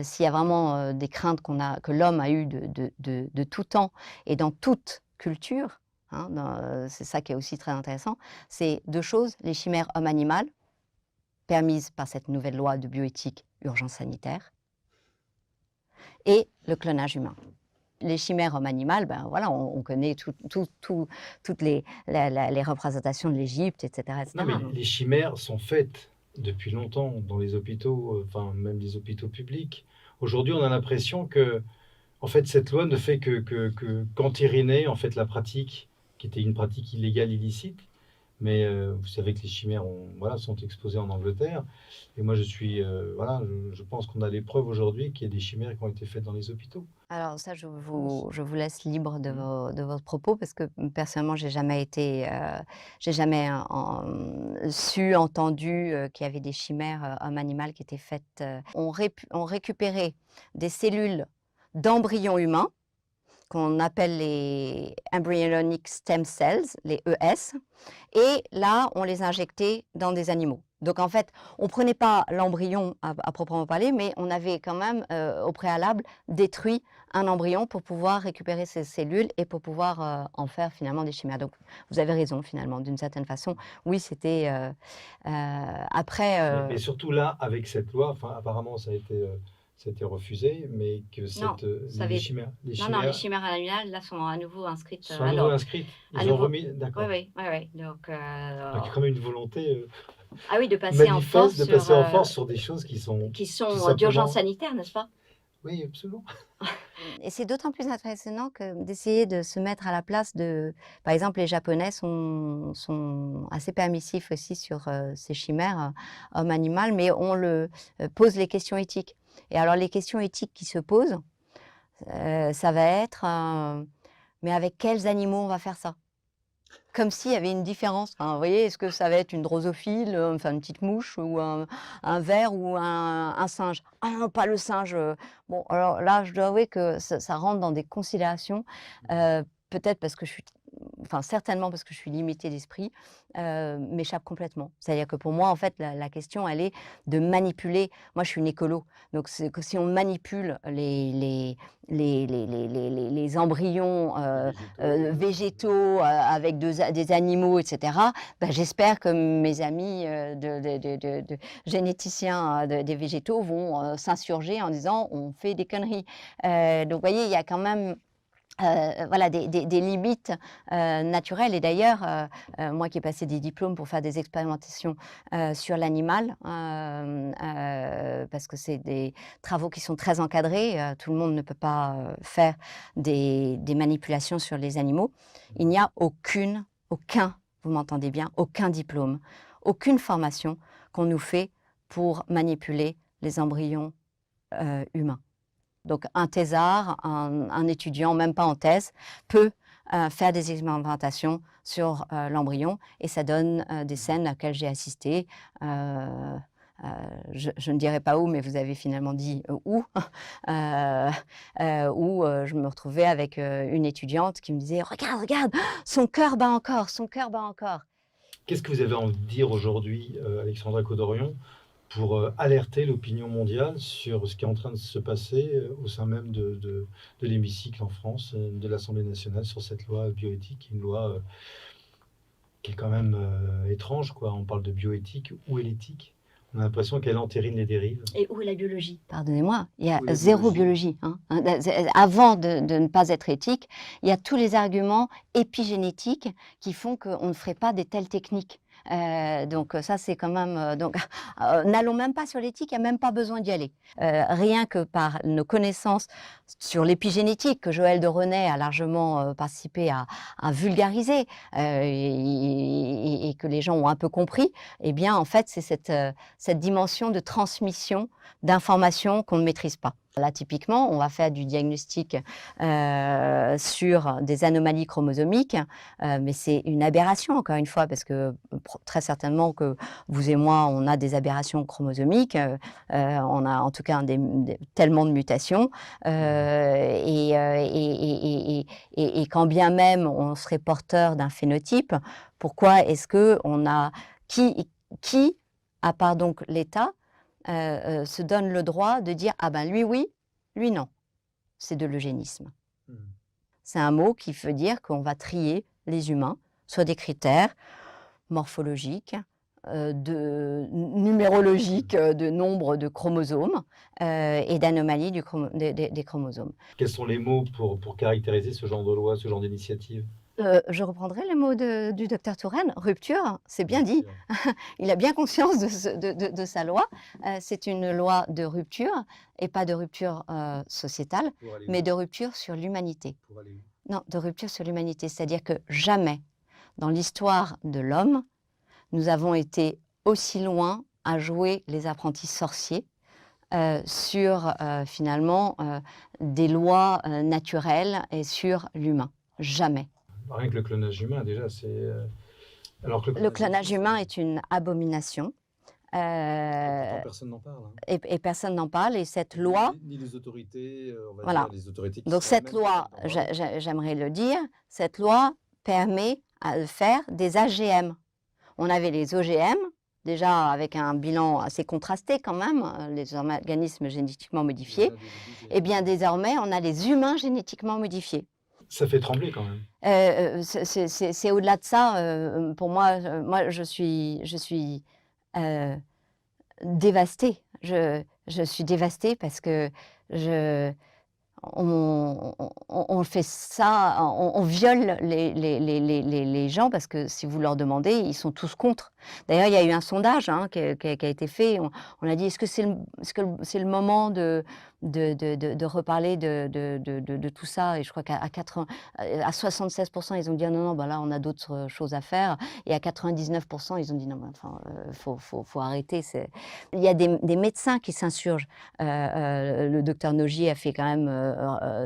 s'il y a vraiment, des craintes que l'homme a eues de tout temps et dans toute culture, hein, c'est ça qui est aussi très intéressant, c'est 2 choses, les chimères homme-animal, permises par cette nouvelle loi de bioéthique, urgence sanitaire, et le clonage humain. Les chimères homme-animal, ben, voilà, on connaît toutes les représentations de l'Égypte et cetera et Non, mais cetera, donc les chimères sont faites depuis longtemps dans les hôpitaux, enfin même les hôpitaux publics. Aujourd'hui, on a l'impression que, en fait, cette loi ne fait que qu'entériner, en fait, la pratique, qui était une pratique illégale, illicite. Mais vous savez que les chimères voilà, sont exposées en Angleterre. Et moi, voilà, je pense qu'on a les preuves aujourd'hui qu'il y a des chimères qui ont été faites dans les hôpitaux. alors ça, France. je vous laisse libre Mmh. de votre propos parce que, personnellement, j'ai jamais su, entendu, qu'il y avait des chimères, homme-animal qui étaient faites, on récupérait des cellules d'embryons humains qu'on appelle les embryonic stem cells, les ES, et là, on les injectait dans des animaux. Donc en fait, on ne prenait pas l'embryon à proprement parler, mais on avait quand même, au préalable, détruit un embryon pour pouvoir récupérer ces cellules et pour pouvoir, en faire finalement des chimères. Donc vous avez raison finalement, d'une certaine façon. Oui, c'était, après, Mais surtout là, avec cette loi, enfin, apparemment, ça a été refusé, mais que non, cette, ça avait les non, non, les chimères chimères annuelles, là, sont à nouveau inscrites, sont à à nouveau l'ordre. inscrites. À Ils ont nouveau remis, oui, d'accord. oui, oui, oui, donc Donc il y a quand même une volonté ah oui, de passer en manifeste force de sur, passer en force sur des choses qui tout sont, d'urgence simplement. sanitaire, n'est-ce pas? Oui, absolument. Et c'est d'autant plus impressionnant que d'essayer de se mettre à la place de par exemple, les Japonais sont assez permissifs aussi sur, ces chimères, homme-animal, mais on pose les questions éthiques. Et alors les questions éthiques qui se posent, ça va être, mais avec quels animaux on va faire ça? Comme s'il y avait une différence. Enfin, vous voyez, est-ce que ça va être une drosophile, enfin une petite mouche ou un ver ou un singe? Ah non, pas le singe, bon alors là, je dois avouer que ça rentre dans des considérations, peut-être parce que je suis enfin certainement parce que je suis limitée d'esprit, m'échappe complètement. C'est-à-dire que pour moi, en fait, la question, elle est de manipuler moi, je suis une écolo, donc c'est que si on manipule les embryons, Les végétaux, végétaux, avec des animaux et cetera, bah, j'espère que mes amis, de généticiens, des végétaux vont, s'insurger en disant: «On fait des conneries». Donc vous voyez, il y a quand même, voilà des limites, naturelles et d'ailleurs, moi qui ai passé des diplômes pour faire des expérimentations, sur l'animal, parce que c'est des travaux qui sont très encadrés, tout le monde ne peut pas, faire des manipulations sur les animaux. Il n'y a aucun, vous m'entendez bien, aucun diplôme, aucune formation qu'on nous fait pour manipuler les embryons, humains. Donc un thésard, un étudiant, même pas en thèse, peut, faire des expérimentations sur, l'embryon et ça donne, des scènes auxquelles j'ai assisté. Heu je ne dirai pas où, mais vous avez finalement dit, où. Heu où, je me retrouvais avec, une étudiante qui me disait: «Regarde, regarde, son cœur bat encore, son cœur bat encore». Qu'est-ce que vous avez envie de dire aujourd'hui, Alexandra Codorion, pour alerter l'opinion mondiale sur ce qui est en train de se passer au sein même de l'hémicycle en France, de l'Assemblée nationale, sur cette loi bioéthique, une loi qui est quand même étrange, quoi. On parle de bioéthique, où est l'éthique? On a l'impression qu'elle entérine les dérives. Et où est la biologie? Pardonnez-moi, il y a Où est la zéro biologie? biologie, hein. Avant de ne pas être éthique, il y a tous les arguments épigénétiques qui font qu'on ne ferait pas des telles techniques. Donc ça, c'est quand même, donc n'allons même pas sur l'éthique, il y a même pas besoin d'y aller. Rien que par nos connaissances sur l'épigénétique que Joël de René a largement, participé à vulgariser, et que les gens ont un peu compris, eh bien, en fait, c'est cette dimension de transmission d'informations qu'on ne maîtrise pas. Là, typiquement, on va faire du diagnostic, sur des anomalies chromosomiques, mais c'est une aberration encore une fois parce que, très certainement que vous et moi, on a des aberrations chromosomiques, on a en tout cas tellement de mutations, Mmh. et quand bien même on serait porteur d'un phénotype, pourquoi est-ce qu'on a qui à part donc l'État, se donne le droit de dire: «Ah ben lui oui, lui non». C'est de l'eugénisme. Mmh. C'est un mot qui veut dire qu'on va trier les humains sur des critères morphologiques, numérologiques, de nombre de chromosomes, et d'anomalies des chromosomes. Quels sont les mots pour caractériser ce genre de loi, ce genre d'initiative? Je reprendrai les mots du docteur Touraine, rupture, c'est bien dit. Rupture. Il a bien conscience de sa loi. C'est une loi de rupture et pas de rupture, sociétale, Pour aller mais où? de rupture sur l'humanité. Pour aller où? Non, de rupture sur l'humanité, c'est-à-dire que jamais dans l'histoire de l'homme, nous avons été aussi loin à jouer les apprentis sorciers, sur, finalement, des lois, naturelles et sur l'humain. Jamais. Rien que le clonage humain déjà, c'est, alors que le Le clonage clonage humain c'est est une abomination, et pourtant heu, personne n'en parle, hein. et personne n'en parle et cette loi Ni les autorités, on va dire voilà. les autorités qui Donc sont cette elles-mêmes loi, capables d'en parler. j'aimerais le dire, cette loi permet de faire des AGM. On avait les OGM, déjà avec un bilan assez contrasté quand même, les organismes génétiquement Les modifiés. individus Eh bien génétiquement modifiés. désormais, on a les humains génétiquement modifiés. Ça fait trembler quand même. C'est au-delà de ça, pour moi, moi je suis, heu, dévastée. Je suis dévastée parce que je on fait ça, on viole les gens parce que si vous leur demandez, ils sont tous contre. D'ailleurs, il y a eu un sondage, hein, qui a été fait. On a dit: «Est-ce que c'est le moment de reparler de tout ça?» Et je crois qu'à 80 à 76 ils ont dit: «Ah non, non, bah, là, on a d'autres, choses à faire» et à 99 ils ont dit: «Non, mais enfin, faut arrêter». Il y a des médecins qui s'insurgent. Le docteur Nogier a fait quand même,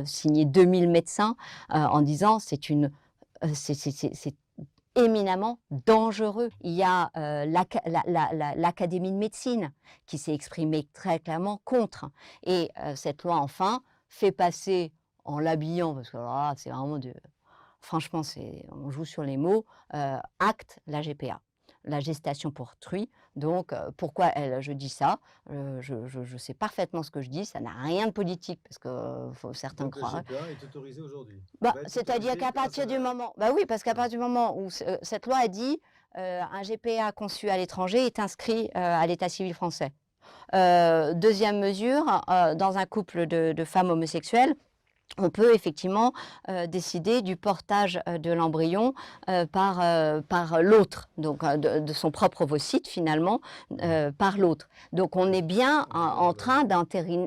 signer 2000 médecins, en disant: «C'est éminemment dangereux». Il y a, l'Académie de médecine qui s'est exprimée très clairement contre et cette loi enfin fait passer en l'habillant parce que alors là, c'est vraiment de franchement, on joue sur les mots, acte la GPA, la gestation pour autrui. Donc, pourquoi je dis ça? Je sais parfaitement ce que je dis, ça n'a rien de politique parce que, certains Donc la croiraient. GPA est autorisée aujourd'hui? Bah, Va être c'est-à-dire autorisée qu'à grâce à partir du la moment bah oui, parce qu'à ouais. partir du moment où cette loi a dit, un GPA conçu à l'étranger est inscrit, à l'état civil français. 2e mesure, dans un couple de femmes homosexuelles, on peut effectivement, décider du portage, de l'embryon, par l'autre, donc de son propre ovocyte finalement, Mmh. par l'autre. Donc on est bien On en est bien en d'accord. train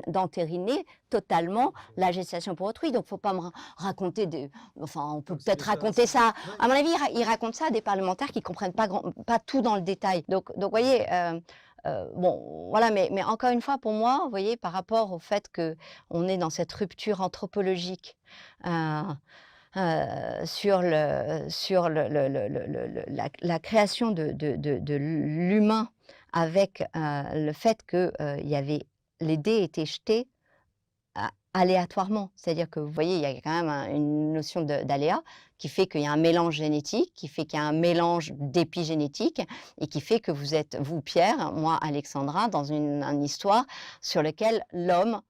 d'entériner totalement Tout à fait. la gestation pour autrui. Donc faut pas me raconter des enfin on peut Comme si peut-être les chats raconter ça ça ouais. à mon avis, ils racontent ça à des parlementaires qui comprennent pas tout dans le détail. Donc voyez, bon voilà, mais encore une fois pour moi, vous voyez, par rapport au fait qu'on est dans cette rupture anthropologique, heu sur la création de l'humain avec, le fait que, il y avait les dés étaient jetés aléatoirement. C'est-à-dire que vous voyez, il y a quand même une notion d'aléa qui fait qu'il y a un mélange génétique, qui fait qu'il y a un mélange d'épigénétique et qui fait que vous êtes, vous Pierre, moi Alexandra, dans une histoire sur laquelle l'homme,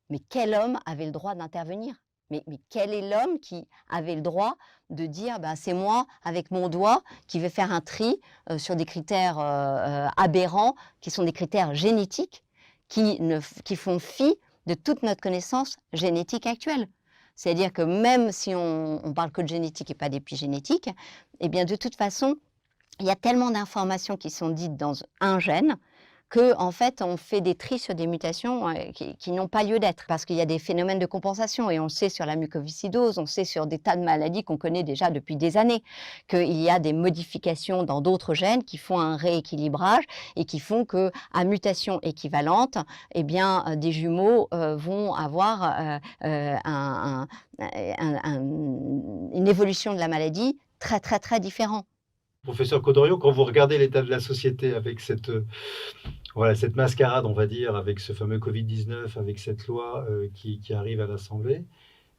mais quel homme avait le droit d'intervenir? Mais quel est l'homme qui avait le droit de dire: «Ben, c'est moi, avec mon doigt, qui vais faire un tri, sur des critères, aberrants, qui sont des critères génétiques, qui font fi de toute notre connaissance génétique actuelle?» C'est-à-dire que même si on parle que de génétique et pas d'épigénétique, eh bien, de toute façon, il y a tellement d'informations qui sont dites dans un gène que en fait, on fait des tris sur des mutations, qui n'ont pas lieu d'être. Parce qu'il y a des phénomènes de compensation et on le sait sur la mucoviscidose, on sait sur des tas de maladies qu'on connaît déjà depuis des années, qu'il y a des modifications dans d'autres gènes qui font un rééquilibrage et qui font qu'à mutation équivalente, eh bien, des jumeaux, vont avoir, une évolution de la maladie très, très, très différente. Professeur Codoriot, quand vous regardez l'état de la société avec cette, voilà, cette mascarade, on va dire, avec ce fameux Covid-19, avec cette loi, qui arrive à l'Assemblée,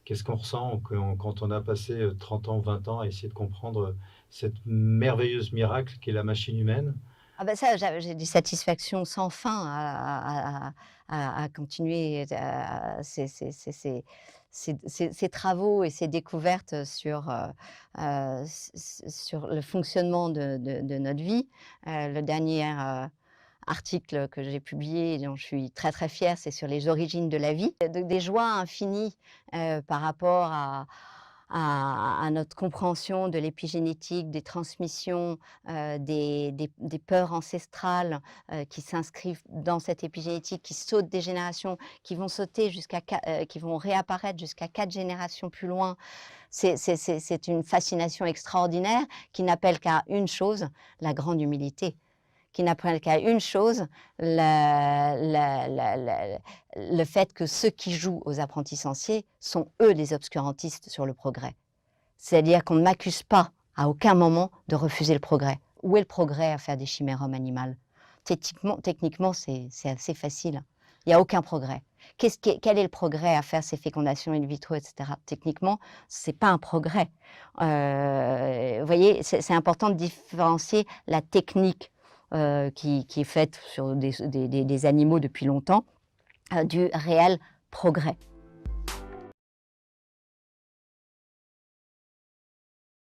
qu'est-ce qu'on ressent quand on a passé, 30 ans, 20 ans à essayer de comprendre, cette merveilleuse miracle qu'est la machine humaine? Ah bah ça, j'ai des satisfactions sans fin à continuer ces travaux et ces découvertes sur le fonctionnement de notre vie. Le dernier, article que j'ai publié et dont je suis très, très fière, c'est sur les origines de la vie. Des joies infinies, par rapport à notre compréhension de l'épigénétique, des transmissions, des peurs ancestrales, qui s'inscrivent dans cette épigénétique, qui sautent des générations, qui vont sauter qui vont réapparaître jusqu'à 4 générations plus loin. C'est une fascination extraordinaire qui n'appelle qu'à une chose, la grande humilité, qui n'appelle qu'à une chose, le fait que ceux qui jouent aux apprentis sorciers sont eux des obscurantistes sur le progrès. C'est-à-dire qu'on ne m'accuse pas à aucun moment de refuser le progrès. Où est le progrès à faire des chimères homme-animal? Techniquement, c'est assez facile. Il n'y a aucun progrès. Quel est le progrès à faire ces fécondations in vitro, etc. Techniquement, ce n'est pas un progrès. Vous voyez, c'est important de différencier la technique qui est faite sur des animaux depuis longtemps, du réel progrès.